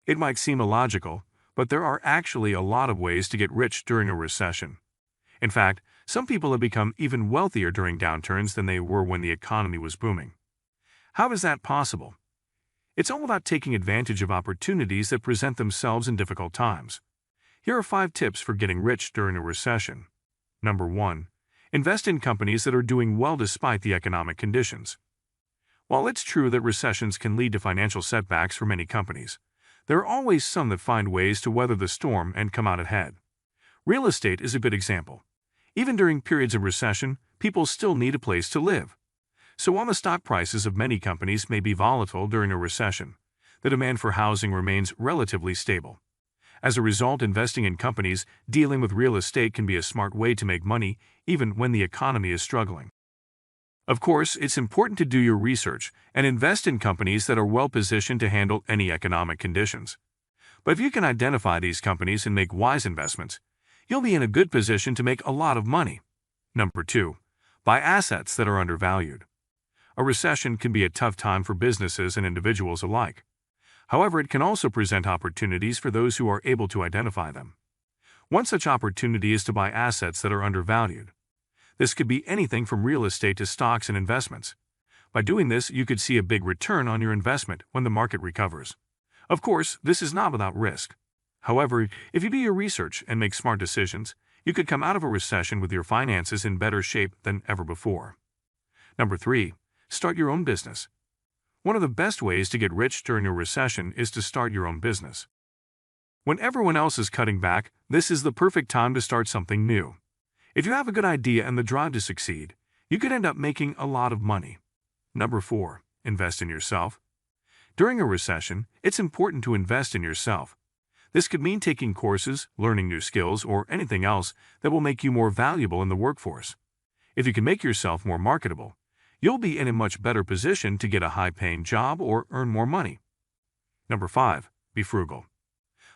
It might seem illogical, but there are actually a lot of ways to get rich during a recession. In fact, some people have become even wealthier during downturns than they were when the economy was booming. How is that possible? It's all about taking advantage of opportunities that present themselves in difficult times. Here are 5 tips for getting rich during a recession. Number 1. Invest in companies that are doing well despite the economic conditions. While it's true that recessions can lead to financial setbacks for many companies, there are always some that find ways to weather the storm and come out ahead. Real estate is a good example. Even during periods of recession, people still need a place to live. So while the stock prices of many companies may be volatile during a recession, the demand for housing remains relatively stable. As a result, investing in companies dealing with real estate can be a smart way to make money even when the economy is struggling. Of course, it's important to do your research and invest in companies that are well-positioned to handle any economic conditions. But if you can identify these companies and make wise investments, you'll be in a good position to make a lot of money. Number 2. Buy assets that are undervalued. A recession can be a tough time for businesses and individuals alike. However, it can also present opportunities for those who are able to identify them. One such opportunity is to buy assets that are undervalued. This could be anything from real estate to stocks and investments. By doing this, you could see a big return on your investment when the market recovers. Of course, this is not without risk. However, if you do your research and make smart decisions, you could come out of a recession with your finances in better shape than ever before. Number 3. Start your own business. One of the best ways to get rich during a recession is to start your own business. When everyone else is cutting back, this is the perfect time to start something new. If you have a good idea and the drive to succeed, you could end up making a lot of money. Number 4. Invest in yourself. During a recession, it's important to invest in yourself. This could mean taking courses, learning new skills, or anything else that will make you more valuable in the workforce. If you can make yourself more marketable, you'll be in a much better position to get a high-paying job or earn more money. Number 5. Be frugal.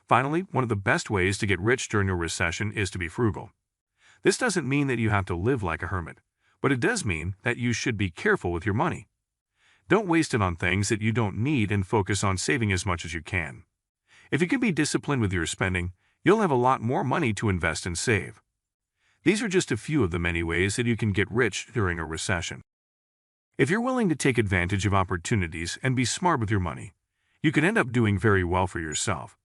Finally, one of the best ways to get rich during a recession is to be frugal. This doesn't mean that you have to live like a hermit, but it does mean that you should be careful with your money. Don't waste it on things that you don't need and focus on saving as much as you can. If you can be disciplined with your spending, you'll have a lot more money to invest and save. These are just a few of the many ways that you can get rich during a recession. If you're willing to take advantage of opportunities and be smart with your money, you can end up doing very well for yourself.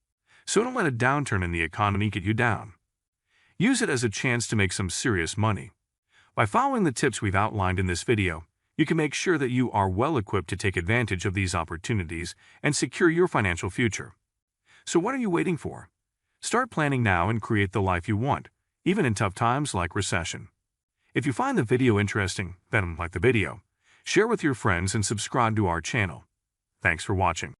So don't let a downturn in the economy get you down. Use it as a chance to make some serious money. By following the tips we've outlined in this video, you can make sure that you are well equipped to take advantage of these opportunities and secure your financial future. So what are you waiting for? Start planning now and create the life you want, even in tough times like recession. If you find the video interesting, then like the video, share with your friends and subscribe to our channel. Thanks for watching.